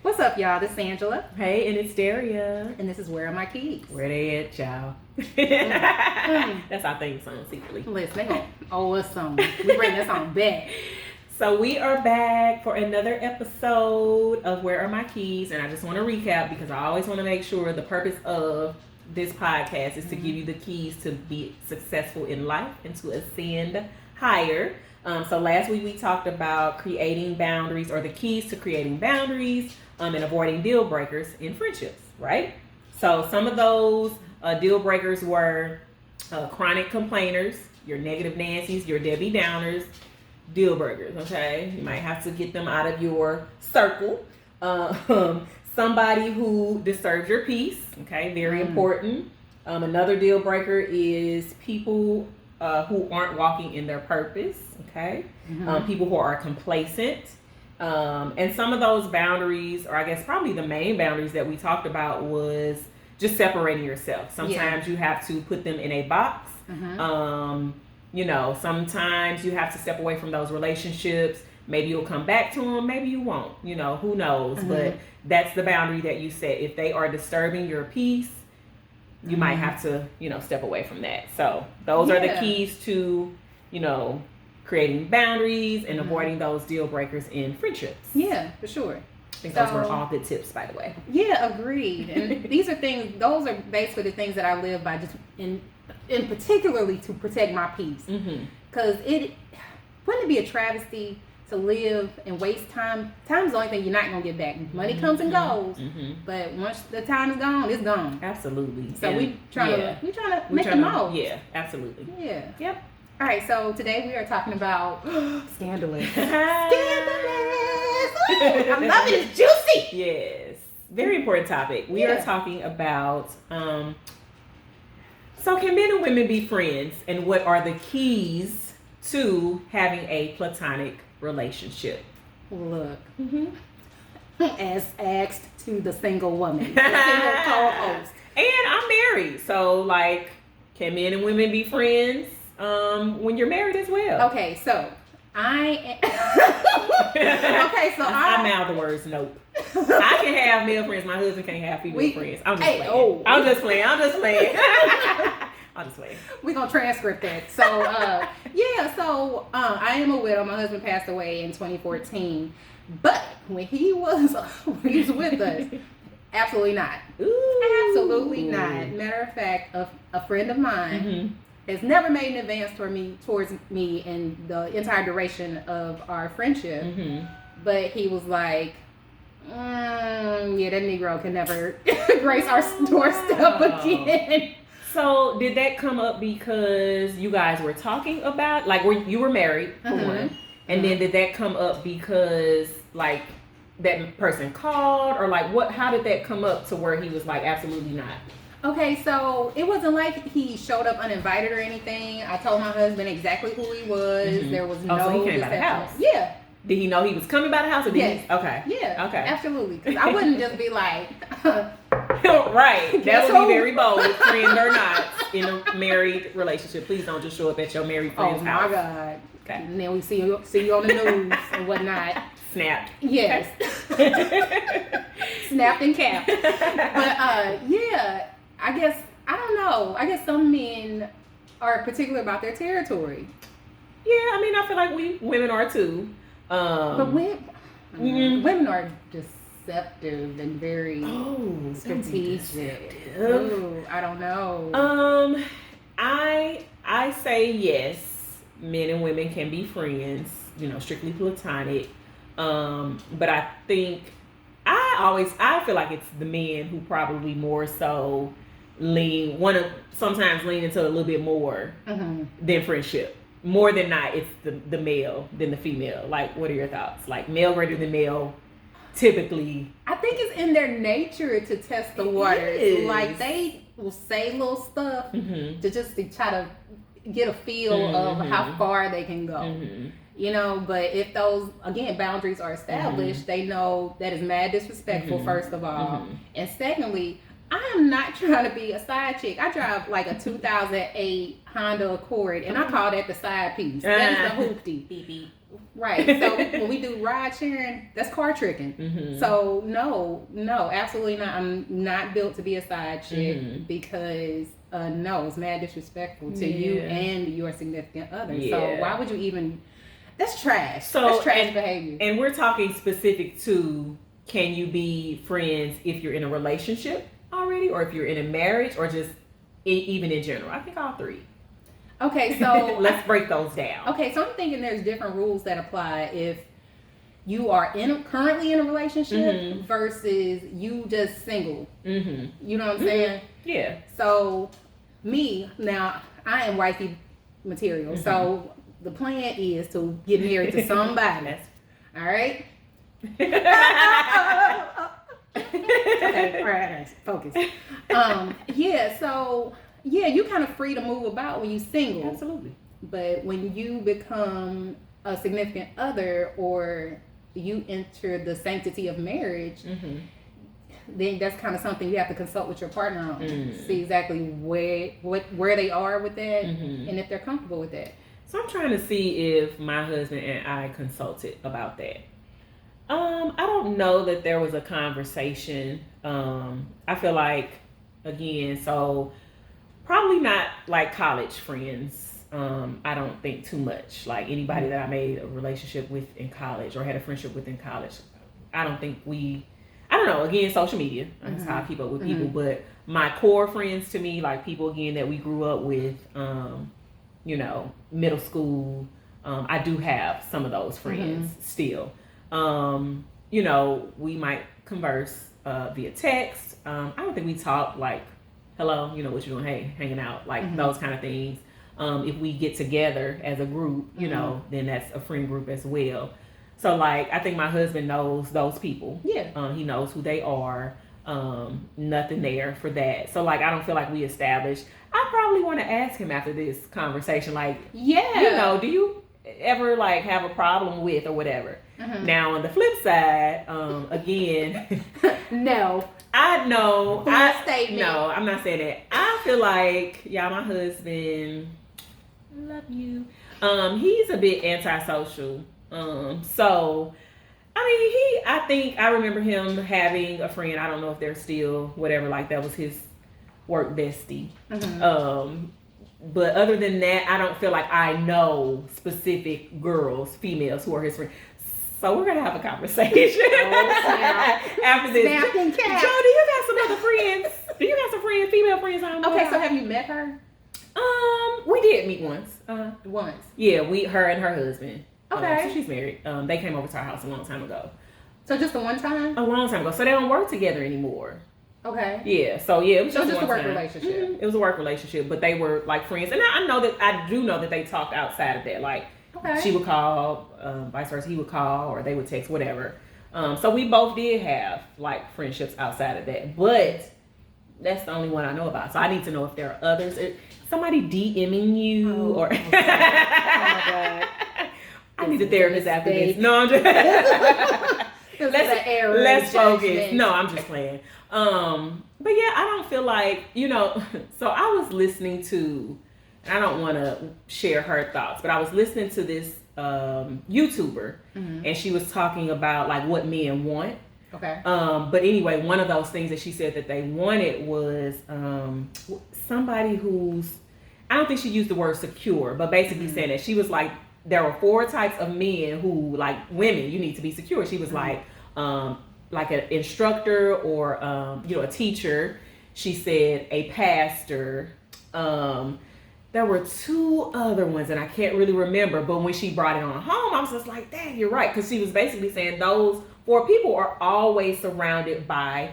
What's up, y'all? This is Angela. Hey, and it's Darrea. And this is Where Are My Keys? Where they at, y'all? That's our theme song, secretly. Listen, they gonna owe us some. We bring this on back. So we are back for another episode of Where Are My Keys? And I just want to recap because I always want to make sure the purpose of this podcast is to give you the keys to be successful in life and to ascend higher. So last week we talked about creating boundaries, or the keys to creating boundaries and avoiding deal breakers in friendships, right? So some of those deal breakers were chronic complainers, your negative Nancy's, your Debbie Downers, deal breakers, okay? You might have to get them out of your circle. Somebody who disturbs your peace, okay? Very important. Another deal breaker is people who aren't walking in their purpose, okay? People who are complacent. And some of those boundaries, or I guess probably the main boundaries that we talked about, was just separating yourself. Sometimes you have to put them in a box. You know, sometimes you have to step away from those relationships. Maybe you'll come back to them, maybe you won't. You know, who knows? But that's the boundary that you set. If they are disturbing your peace, you might have to, you know, step away from that. So those are the keys to, you know, creating boundaries and avoiding those deal breakers in friendships. Yeah, for sure. I think those were all good tips, by the way. Yeah, agreed. And these are things, those are basically the things that I live by, just in particularly to protect my peace. Because wouldn't it be a travesty to live and waste time? Time is the only thing you're not going to get back. Money comes and goes, but once the time is gone, it's gone. Absolutely. So we trying to make the most. Yeah, absolutely. Yeah. Yep. All right, so today we are talking about scandalous. I love it. It's juicy. Yes. Very important topic. We are talking about so can men and women be friends, and what are the keys to having a platonic relationship? Look, as asked to the single woman, the single co-host. And I'm married, so like, can men and women be friends when you're married as well? Okay, so I mouth the words nope. I can have male friends. My husband can't have female friends. I'm just playing. I'm just playing. We're going to transcript that. So, I am a widow. My husband passed away in 2014. But when he was with us, absolutely not. Ooh. Absolutely not. Matter of fact, a friend of mine has never made an advance towards me in the entire duration of our friendship. But he was like, that Negro can never grace our doorstep again. So did that come up because you guys were talking about, like, you were married for one, and then did that come up because like that person called, or like how did that come up to where he was like absolutely not? Okay, so it wasn't like he showed up uninvited or anything. I told my husband exactly who he was. There was no. So he came by the house. Yeah. Did he know he was coming by the house, or did he? Okay. Yeah. Okay. Absolutely. Because I wouldn't just be like. Right. That would be very bold, friend or not, in a married relationship. Please don't just show up at your married friend's house. Oh my God. Okay. And then we see you on the news and whatnot. Snapped. Yes. Snapped and capped. But I guess, I don't know. I guess some men are particular about their territory. Yeah, I mean, I feel like women are too. But women are deceptive and very strategic. Ooh, I don't know. I say yes, men and women can be friends, you know, strictly platonic. But I think I feel like it's the men who probably more so sometimes lean into a little bit more than friendship. More than not, it's the male than the female. Like, what are your thoughts? Like, male greater than male, typically. I think it's in their nature to test the waters. Like, they will say little stuff to try to get a feel of how far they can go. You know, but if those, again, boundaries are established, they know that is mad disrespectful, first of all. And secondly, I am not trying to be a side chick. I drive like a 2008 Honda Accord, and I call that the side piece. That is the hoopty. Beep, beep. Right. So when we do ride sharing, that's car tricking. Mm-hmm. So no, absolutely not. I'm not built to be a side chick because no, it's mad disrespectful to you and your significant other. Yeah. So why would you even? That's trash. So that's trash behavior. And we're talking specific to, can you be friends if you're in a relationship already, or if you're in a marriage, or just even in general? I think all three. Okay, so let's break those down. Okay, so I'm thinking there's different rules that apply if you are currently in a relationship versus you just single. You know what I'm saying? Yeah. So me, now I am wifey material. So the plan is to get married to somebody. All right? Okay, all right, focus. Yeah, you kind of free to move about when you're single. Absolutely. But when you become a significant other, or you enter the sanctity of marriage, then that's kind of something you have to consult with your partner on. See exactly where they are with that, and if they're comfortable with that. So I'm trying to see if my husband and I consulted about that. I don't know that there was a conversation. I feel like, again, so probably not like college friends. I don't think too much. Like anybody that I made a relationship with in college or had a friendship with in college, I don't think I don't know, again, social media. That's how I keep up with people. But my core friends to me, like people, again, that we grew up with, middle school, I do have some of those friends still. We might converse via text. I don't think we talk like, hello, what you doing? Hey, hanging out, like those kind of things. If we get together as a group, then that's a friend group as well. So like, I think my husband knows those people. Yeah. He knows who they are. Nothing there for that. So like, I don't feel like we established. I probably want to ask him after this conversation, like, do you ever like have a problem with or whatever? Now on the flip side, again, no. I know. Statement. No, I'm not saying that. I feel like, my husband, love you. He's a bit antisocial. So, I think I remember him having a friend. I don't know if they're still whatever. Like that was his work bestie. But other than that, I don't feel like I know specific girls, females who are his friends. So we're gonna have a conversation after this. Joe, do you got some other friends? Do you got some female friends? Okay, so have you met her? We did meet once. Once. Yeah, her and her husband. Okay. So she's married. They came over to our house a long time ago. So just the one time? A long time ago. So they don't work together anymore. Okay. Yeah. So it was just a work relationship. It was a work relationship, but they were like friends, and I do know that they talked outside of that, like. Okay. She would call, vice versa, he would call, or they would text, whatever. So we both did have like friendships outside of that, but that's the only one I know about. So I need to know if there are others. Somebody DMing you or. Oh my God. I need a therapist after this. No, I'm just. Let's focus. No, I'm just playing. But yeah, I don't feel like So I was listening to. I don't want to share her thoughts, but I was listening to this YouTuber, and she was talking about like what men want. Okay. But anyway, one of those things that she said that they wanted was somebody who's, I don't think she used the word secure, but basically saying that she was like, there were 4 types of men who, like women, you need to be secure. She was like an instructor or a teacher. She said a pastor. There were 2 other ones, and I can't really remember. But when she brought it on home, I was just like, dang, you're right. Because she was basically saying those 4 people are always surrounded by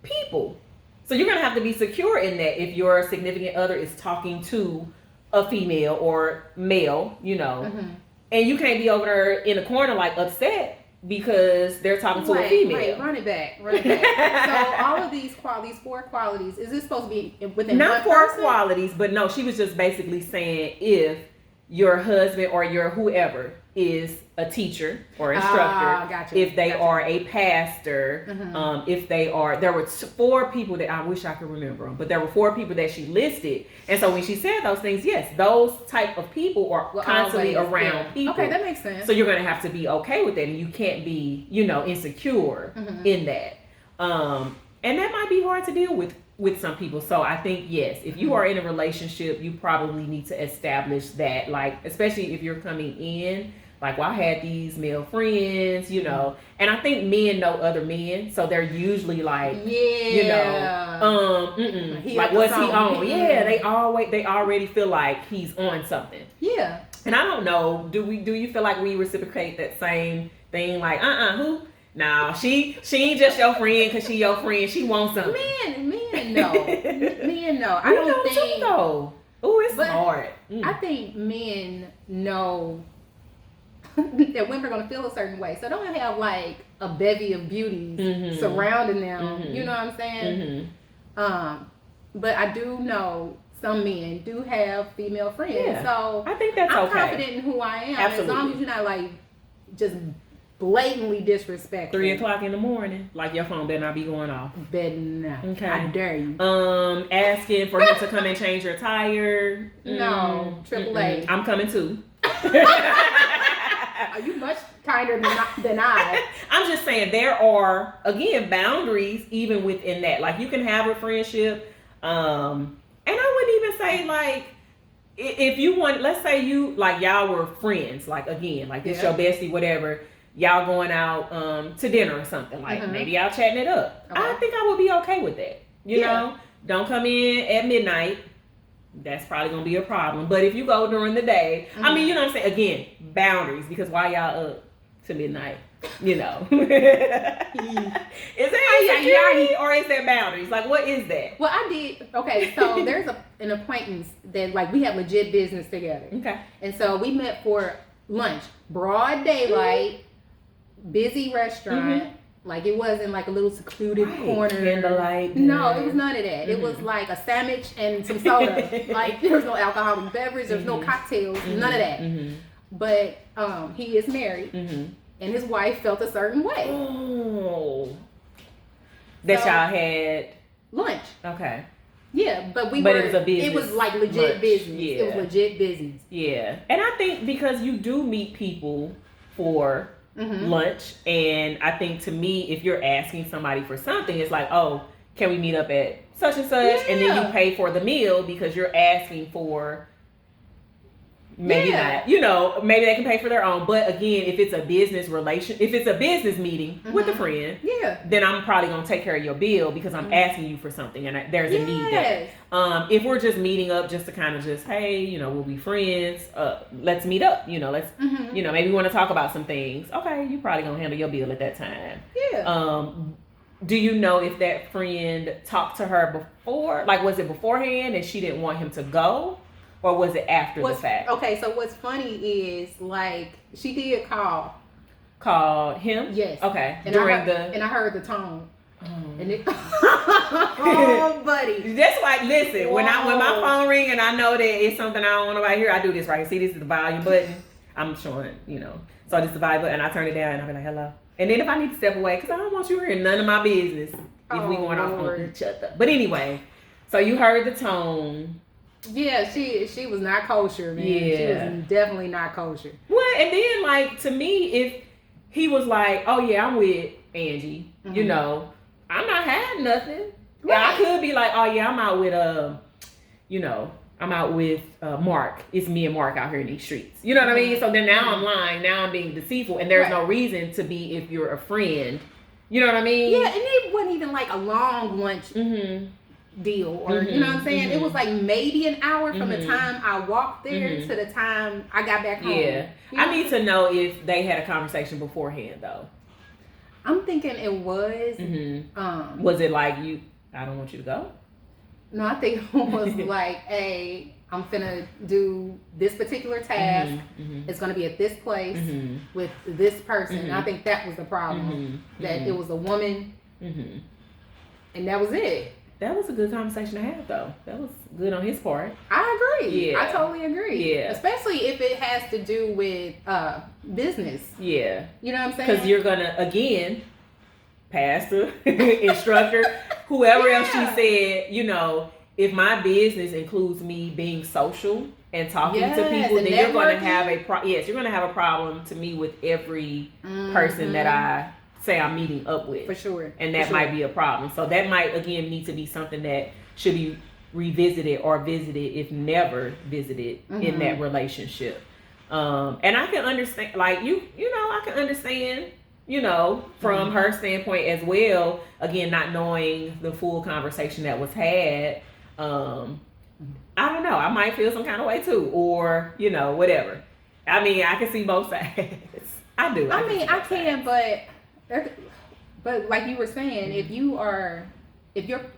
people. So you're going to have to be secure in that if your significant other is talking to a female or male, and you can't be over there in the corner like upset because they're talking to a female. Right, run it back. So all of these 4 qualities, is this supposed to be within not one 4 person? Qualities, but no, she was just basically saying if your husband or your whoever is a teacher or instructor, gotcha. if they are a pastor, if they are, there were 4 people that I wish I could remember them, but there were 4 people that she listed. And so when she said those things, yes, those type of people are constantly around people. Okay, that makes sense. So you're going to have to be okay with that, and you can't be, insecure in that. And that might be hard to deal with some people. So I think, yes, if you are in a relationship, you probably need to establish that, like, especially if you're coming in, like, well, I had these male friends, and I think men know other men, so they're usually like, like, what's he on? Yeah, they already feel like he's on something. Yeah. And I don't know, do you feel like we reciprocate that same thing? Like, who? No, she ain't just your friend because she your friend. She wants something. Men know. Men know. I don't think. Too, though. Ooh, it's hard. I think men know that women are going to feel a certain way. So don't have like a bevy of beauties surrounding them. You know what I'm saying? But I do know some men do have female friends. Yeah. So I think that's I'm okay. confident in who I am. Absolutely. As long as you're not like just blatantly disrespectful. 3:00 in the morning, like your phone better not be going off. Better not. Okay. I dare you. Asking for him to come and change your tire. No, AAA. I'm coming too. Are you much kinder than I? I'm just saying there are, again, boundaries even within that. Like, you can have a friendship, and I wouldn't even say like, if you want, let's say you, like, y'all were friends, like, again, like this your bestie, whatever. Y'all going out to dinner or something, like maybe y'all chatting it up. Okay. I think I would be okay with that. You know, don't come in at midnight. That's probably gonna be a problem. But if you go during the day, I mean, you know what I'm saying? Again, boundaries, because why y'all up to midnight? Is that insecurity or is that boundaries? Like, what is that? Well, I did. Okay, so there's an acquaintance that, like, we have legit business together. Okay. And so we met for lunch, broad daylight. Busy restaurant, like it wasn't like a little secluded corner. Candlelight. No, it was none of that. It was like a sandwich and some soda. Like, there was no alcoholic beverage, there was no cocktails, none of that. But he is married, and his wife felt a certain way. Oh, that y'all had lunch. Okay. Yeah, but it was a business. It was like legit lunch. business. Yeah. It was legit business. Yeah, and I think because you do meet people for lunch, and I think, to me, if you're asking somebody for something, it's like, oh, can we meet up at such and such, and then you pay for the meal because you're asking for, maybe not, maybe they can pay for their own. But again, if it's a business if it's a business meeting with a friend, then I'm probably gonna take care of your bill because I'm asking you for something, and there's a need there. If we're just meeting up just to kind of just, hey, we'll be friends, let's meet up, let's maybe we want to talk about some things. Okay, you probably gonna handle your bill at that time. Do you know if that friend talked to her before? Like, was it beforehand and she didn't want him to go? Or was it after the fact? Okay, so what's funny is, like, she did call. Called him? Yes. Okay. And I heard the tone. And it, oh, buddy. That's like, listen, when my phone ring and I know that it's something I don't want nobody to hear, I do this right here. See, this is the volume button. I'm showing, So this is the volume button, and I turn it down and I'll be like, hello. And then if I need to step away, because I don't want you hearing none of my business if we going off on each other. But anyway, so you heard the tone. Yeah, she was not kosher, man. Yeah. She was definitely not kosher. Well, and then, like, to me, if he was like, oh yeah, I'm with Angie, I'm not hiding nothing. Right. I could be like, oh yeah, I'm out with Mark. It's me and Mark out here in these streets. You know what I mean? So then now I'm lying. Now I'm being deceitful, and there's no reason to be if you're a friend. You know what I mean? Yeah, and it wasn't even like a long lunch deal, or you know what I'm saying? It was like maybe an hour from the time I walked there to the time I got back home. Yeah, I need to know if they had a conversation beforehand, though. I'm thinking it was. Was it like, I don't want you to go? No, I think it was like, hey, I'm finna do this particular task. It's gonna be at this place with this person. I think that was the problem. That it was a woman, and that was it. That was a good conversation to have, though. That was good on his part. I agree. Yeah. I totally agree. Yeah. Especially if it has to do with business. Yeah. You know what I'm saying? Because you're going to, again, pastor, instructor, whoever else she said, you know, if my business includes me being social and talking to people, then you're going to have you're going to have a problem to me with every person that I say I'm meeting up with. For sure. And that might be a problem. So that might, again, need to be something that should be revisited or visited, if never visited, in that relationship. And I can understand, like, you know, I can understand, you know, from her standpoint as well, again, not knowing the full conversation that was had. I don't know, I might feel some kind of way too, or, you know, whatever. I mean, I can see both sides. I do. I can, but like you were saying, if your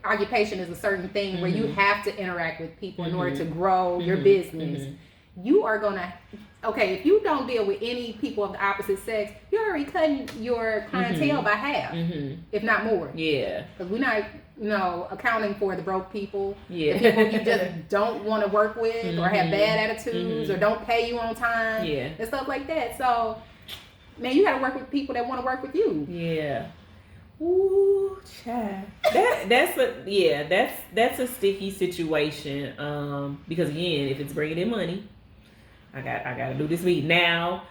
occupation is a certain thing where you have to interact with people in order to grow your business, you are gonna, if you don't deal with any people of the opposite sex, you're already cutting your clientele by half, if not more. Yeah. Because we're not, you know, accounting for the broke people, Yeah. the people you just don't want to work with, or have bad attitudes, or don't pay you on time, and stuff like that. So, man, you got to work with people that want to work with you. Yeah. Ooh, child. That's a sticky situation. Because again, if it's bringing in money, I got to do this meeting now.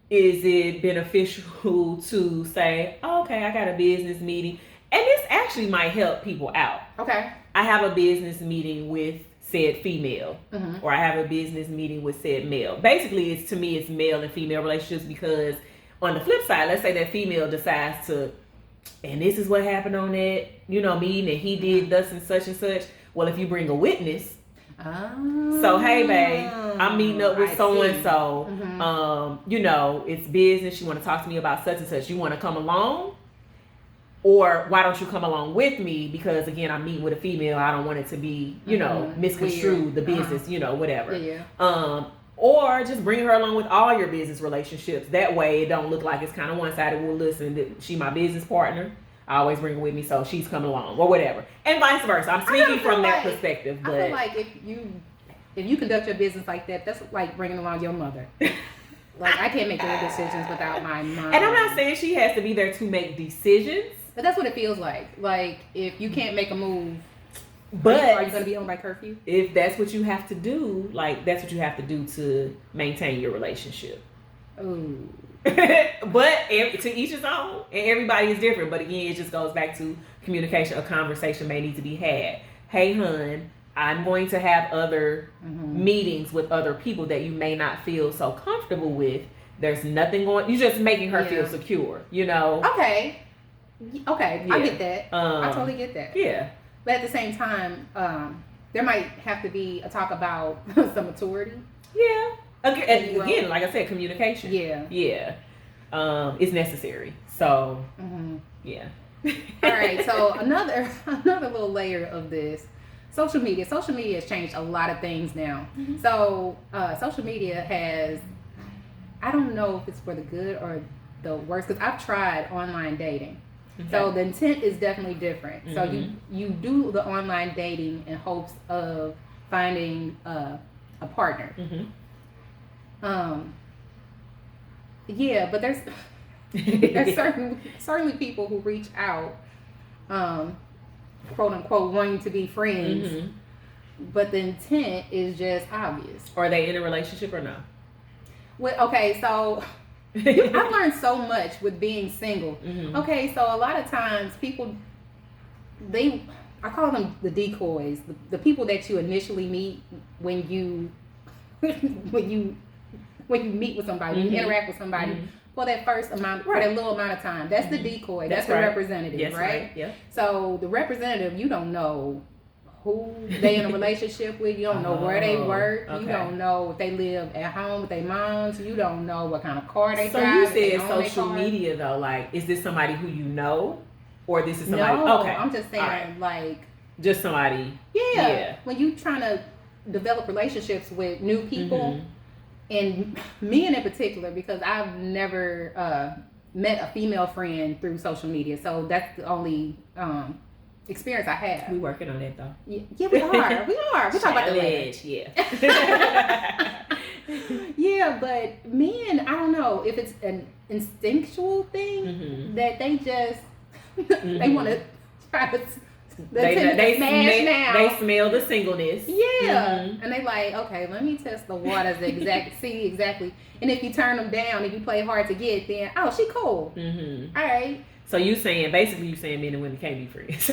Is it beneficial to say, okay, I got a business meeting, and this actually might help people out. Okay. I have a business meeting with said female, or I have a business meeting with said male. Basically, it's male and female relationships, because on the flip side, let's say that female decides to, and this is what happened on that, you know, meeting, and he did thus and such and such. Well, if you bring a witness, so hey, babe, I'm meeting up with so and so. You know, it's business. You want to talk to me about such and such. You want to come along? Or why don't you come along with me? Because again, I'm meeting with a female. I don't want it to be, you know, misconstrued, the business, you know, whatever. Or just bring her along with all your business relationships. That way it don't look like it's kind of one-sided. Well, listen, she my business partner. I always bring her with me, so she's coming along, or whatever. And vice versa. I'm speaking from that perspective. But I feel like if you conduct your business like that, that's like bringing along your mother. Like, I can't make any decisions without my mom. And I'm not saying she has to be there to make decisions. But that's what it feels like. Like, if you can't make a move, but are you going to be on by curfew? If that's what you have to do, like, that's what you have to do to maintain your relationship. Ooh. But to each his own, and everybody is different. But again, it just goes back to communication. A conversation may need to be had. Hey, hun, I'm going to have other meetings with other people that you may not feel so comfortable with. There's nothing going. You're just making her feel secure. You know. Okay. I get that. I totally get that. Yeah. But at the same time, there might have to be a talk about some maturity. Yeah. Again, like I said, communication. Yeah. It's necessary. So, yeah. All right. So another little layer of this, social media. Social media has changed a lot of things now. So social media has, I don't know if it's for the good or the worse, because I've tried online dating. Okay. So the intent is definitely different. So you do the online dating in hopes of finding a partner. But there's certainly people who reach out, quote unquote, wanting to be friends, but the intent is just obvious. Are they in a relationship or no? Well, okay, so I've learned so much with being single. Okay, so a lot of times people, I call them the decoys, the people that you initially meet when you meet with somebody, you interact with somebody for that first amount, for that little amount of time. That's the decoy. That's the representative, right? Yeah. So the representative, you don't know who they in a relationship with. You don't know where they work. Okay. You don't know if they live at home with their moms. You don't know what kind of car they drive. So you said social media though, like, is this somebody who you know, or this is somebody? No, okay, I'm just saying like just somebody. Yeah. When you trying to develop relationships with new people, and me in particular, because I've never met a female friend through social media, so that's the only experience I have. We working on that though. Yeah, we are. We talk about the ledge. Yeah. Yeah, but men, I don't know if it's an instinctual thing that they just they want to try to they smell the singleness. Yeah, and they like, okay, let me test the waters see exactly. And if you turn them down, if you play hard to get, then oh, she cool. All right. So you saying men and women can't be friends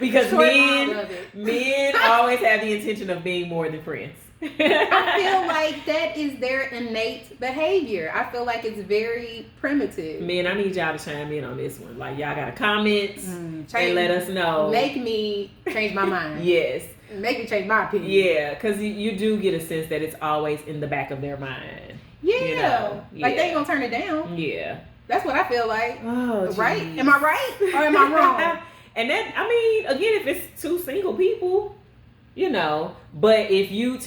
because men always have the intention of being more than friends. I feel like that is their innate behavior. I feel like it's very primitive. Men, I need y'all to chime in on this one. Like, y'all got comments and let us know. Make me change my mind. Yes. Make me change my opinion. Yeah, because you do get a sense that it's always in the back of their mind. Yeah. You know? Like they ain't gonna turn it down. Yeah. That's what I feel like. Oh, right? Am I right or am I wrong? And then, I mean, again, if it's two single people, you know, but if you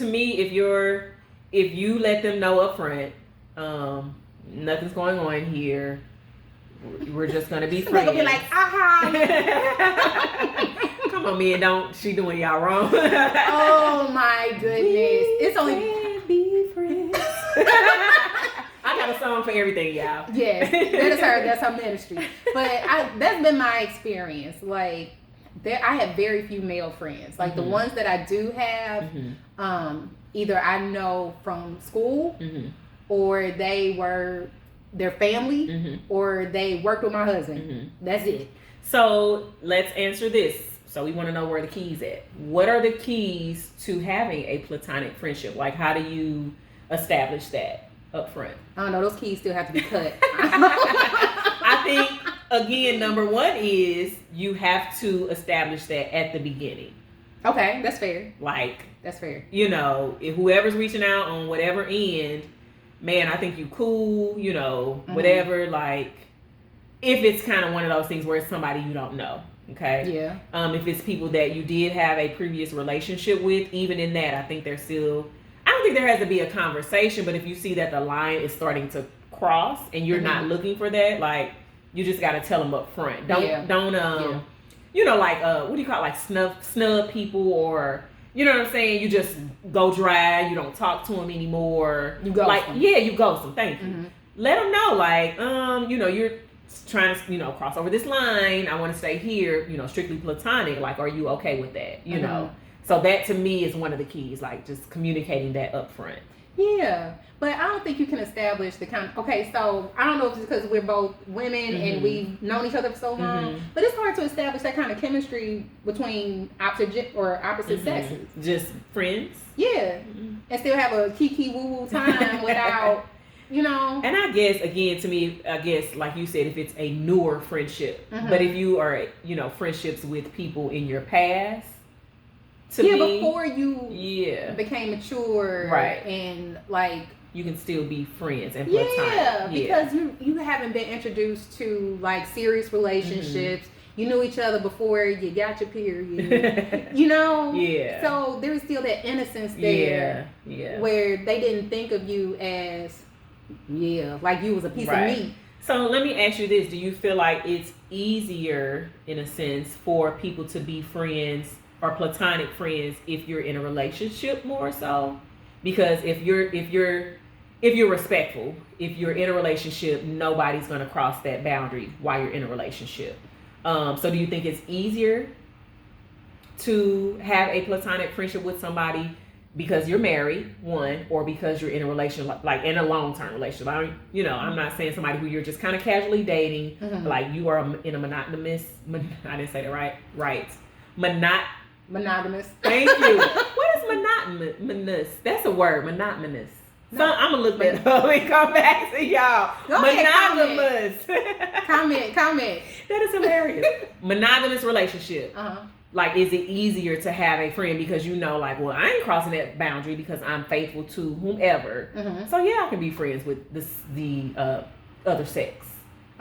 let them know up front, nothing's going on here. We're just gonna be friends. They're gonna be like, aha. Come on, man, she doing y'all wrong. Oh my goodness. It's only be friends. I got a song for everything, y'all. Yeah, that's her ministry. But that's been my experience. Like, I have very few male friends. Like the ones that I do have, either I know from school, or they were their family, or they worked with my husband. That's it. So let's answer this. So we want to know where the keys at. What are the keys to having a platonic friendship? Like, how do you establish that up front? I don't know. Those keys still have to be cut. I think, again, number one is you have to establish that at the beginning. Okay, that's fair. Like, that's fair. You know, if whoever's reaching out on whatever end, man, I think you cool, you know, whatever. Like, if it's kind of one of those things where it's somebody you don't know. Okay. Yeah. If it's people that you did have a previous relationship with, even in that, I think there's still, I don't think there has to be a conversation, but if you see that the line is starting to cross and you're not looking for that, like, you just got to tell them up front. Don't, you know, like, what do you call it? Like snub people, or, you know what I'm saying? You just go dry. You don't talk to them anymore. You ghost like, them. Yeah, you ghost them. Thank you. Let them know, like, you know, you're trying to, you know, cross over this line. I want to stay here, you know, strictly platonic. Like, are you okay with that? You know? So that to me is one of the keys, like just communicating that up front. Yeah, but I don't think you can establish the kind of, okay, so I don't know if it's because we're both women and we've known each other for so long, but it's hard to establish that kind of chemistry between opposite sexes. Just friends? Yeah, and still have a kiki woo-woo time without, you know. And I guess, again, to me, like you said, if it's a newer friendship, but if you are, you know, friendships with people in your past, before you became mature, right, and like you can still be friends and platonic. Because you haven't been introduced to like serious relationships. You knew each other before you got your period. You know? Yeah. So there was still that innocence there. Yeah. Where they didn't think of you as like you was a piece of meat. So let me ask you this. Do you feel like it's easier in a sense for people to be friends or platonic friends if you're in a relationship more so? Because if you're respectful, if you're in a relationship, nobody's going to cross that boundary while you're in a relationship. So do you think it's easier to have a platonic friendship with somebody because you're married, one, or because you're in a relationship, like in a long-term relationship? I'm not saying somebody who you're just kind of casually dating, like you are in a monogamous, I didn't say that right. Monogamous. Thank you. What is monotonous? That's a word, monotonous. No. So I'm gonna look that up and come back to y'all. Monogamous. Comment. That is hilarious. Monogamous relationship. Like, is it easier to have a friend because you know, like, well, I ain't crossing that boundary because I'm faithful to whomever. So yeah, I can be friends with the other sex.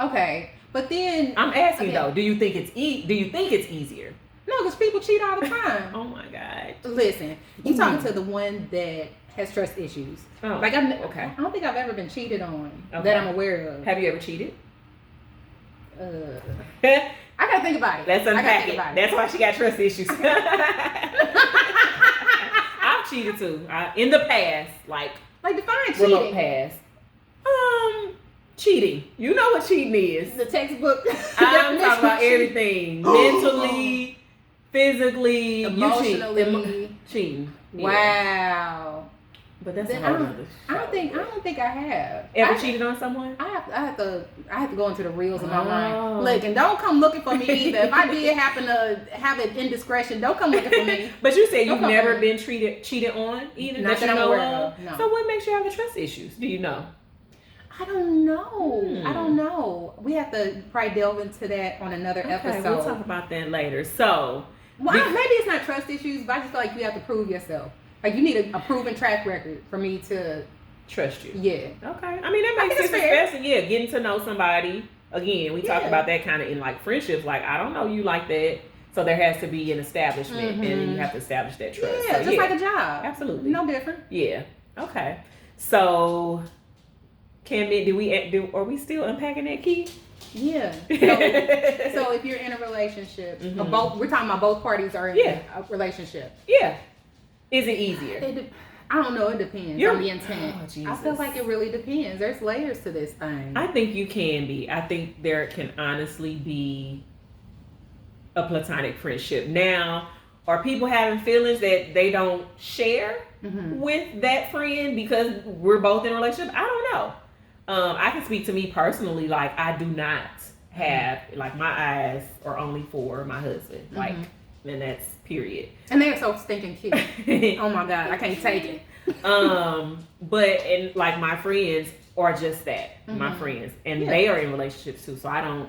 Okay, but then I'm asking though, do you think it's easier? No, because people cheat all the time. Oh my God. Listen, you talking to the one that has trust issues. Oh, like I don't think I've ever been cheated on that I'm aware of. Have you ever cheated? I gotta gotta think about it. Let's unpack it. That's why she got trust issues. I've cheated too. In the past, like define remote cheating. past. Cheating. You know what cheating is. The textbook. I'm talking about everything. Mentally, physically, emotionally. Cheating. Wow. But that's a whole other I don't think I have. Ever cheated on someone? I have to go into the reels of my mind. Look, and don't come looking for me either. If I did happen to have an indiscretion, don't come looking for me. But you said you've never been cheated on either? Not that I'm aware of. No. So what makes you have the trust issues? Do you know? I don't know. I don't know. We have to probably delve into that on another episode. We'll talk about that later. So, maybe it's not trust issues, but I just feel like you have to prove yourself. Like, you need a proven track record for me to trust you. Yeah. Okay. I mean, that makes sense. Especially, getting to know somebody. Again, we talk about that kind of in like friendships. Like, I don't know you like that. So there has to be an establishment, and you have to establish that trust. Yeah, so, just like a job. Absolutely. No different. Yeah. Okay. So, are we still unpacking that key? Yeah. So if you're in a relationship, we're talking about both parties are in a relationship. Yeah. Is it easier? I don't know. It depends on the intent. Oh, Jesus. I feel like it really depends. There's layers to this thing. I think you can be. I think there can honestly be a platonic friendship. Now, are people having feelings that they don't share with that friend because we're both in a relationship? I don't know. I can speak to me personally. Like, I do not have, like, my eyes are only for my husband. Like, and that's period. And they're so stinking cute. Oh my God, I can't take it. But like my friends are just that, my friends, and they are in relationships too. So I don't.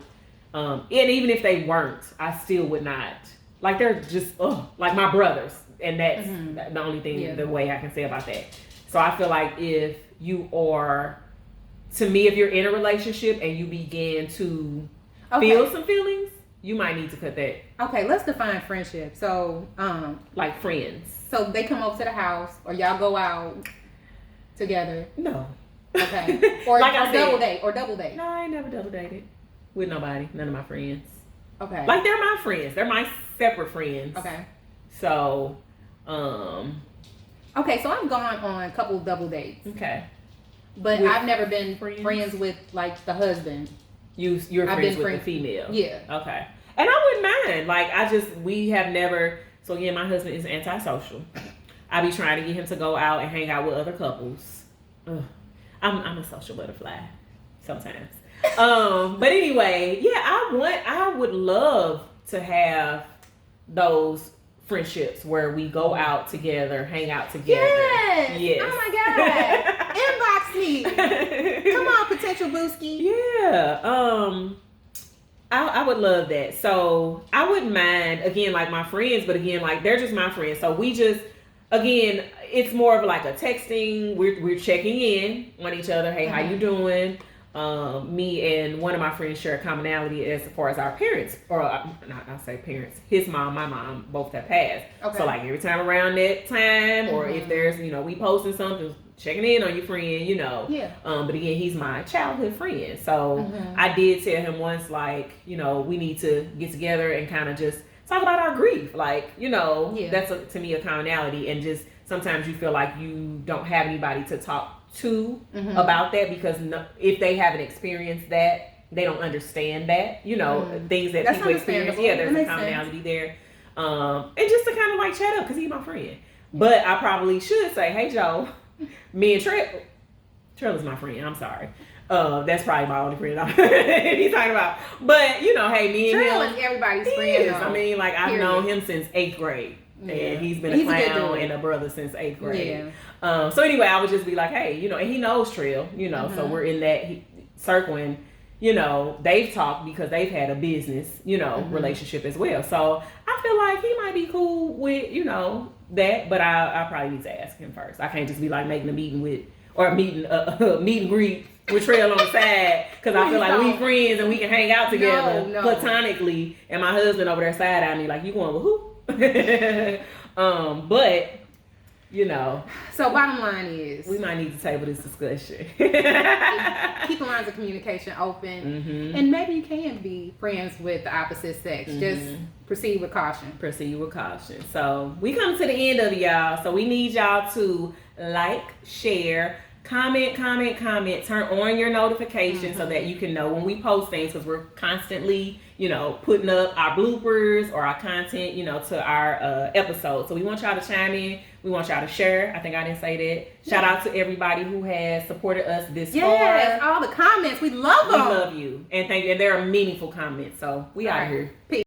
And even if they weren't, I still would not. Like, they're just like my brothers, and that's the only thing, the way I can say about that. So I feel like if you are, to me, if you're in a relationship and you begin to feel some feelings, you might need to cut that. Okay, let's define friendship. So, like friends. So they come over to the house, or y'all go out together. No. Okay. Or like double date. No, I ain't never double dated with nobody. None of my friends. Okay. Like, they're my friends. They're my separate friends. Okay. So, okay, so I've gone on a couple of double dates. Okay. But I've never been friends with, like, the husband. You're friends with the female. Yeah. Okay. And I wouldn't mind. Like, we have never. So again, my husband is antisocial. I be trying to get him to go out and hang out with other couples. Ugh. I'm a social butterfly sometimes. But anyway, I would love to have those friendships where we go out together, hang out together. Yes. Oh my God. Inbox me. Come on, potential booski. Yeah. I would love that. So I wouldn't mind, again, like my friends, but again, like, they're just my friends. So we just, again, it's more of like a texting. We're checking in on each other. Hey, how you doing? Me and one of my friends share a commonality as far as our parents, or I'll say parents. His mom, my mom, both have passed. Okay. So like every time around that time, or if there's, we posting something, checking in on your friend, Yeah. But again, he's my childhood friend. So I did tell him once, like, we need to get together and kind of just talk about our grief. Like, that's to me a commonality. And just sometimes you feel like you don't have anybody to talk to about that, because if they haven't experienced that, they don't understand that, things that that's people experience. Yeah, there's a commonality there. And just to kind of like chat up, because he's my friend. But I probably should say, hey, Joe, me and Trell is my friend. I'm sorry. That's probably my only friend he's talking about. But, hey, me and Trell him. is everybody's friend. I mean, like, I've known him since 8th grade. Yeah. And he's been a clown and a brother since 8th grade. Yeah. So anyway, I would just be like, hey, and he knows Trell, so we're in that circle, and, they've talked because they've had a business, relationship as well. So I feel like he might be cool with, that, but I probably need to ask him first. I can't just be like making a meet and greet with Trell on the side, because I feel like we friends and we can hang out together platonically, and my husband over there side-eyeing me like, you going with who? But you know. So bottom line is, we might need to table this discussion. Keep the lines of communication open, and maybe you can be friends with the opposite sex. Just proceed with caution. Proceed with caution. So we come to the end of it, y'all. So we need y'all to like, share, comment, turn on your notifications so that you can know when we post things, because we're constantly, you know, putting up our bloopers or our content, you know, to our episodes. So we want y'all to chime in. We want y'all to share. I think I didn't say that. Shout out to everybody who has supported us this far. Yes, all the comments. We love them. We love you. And thank you. And there are meaningful comments. So we out here. Peace.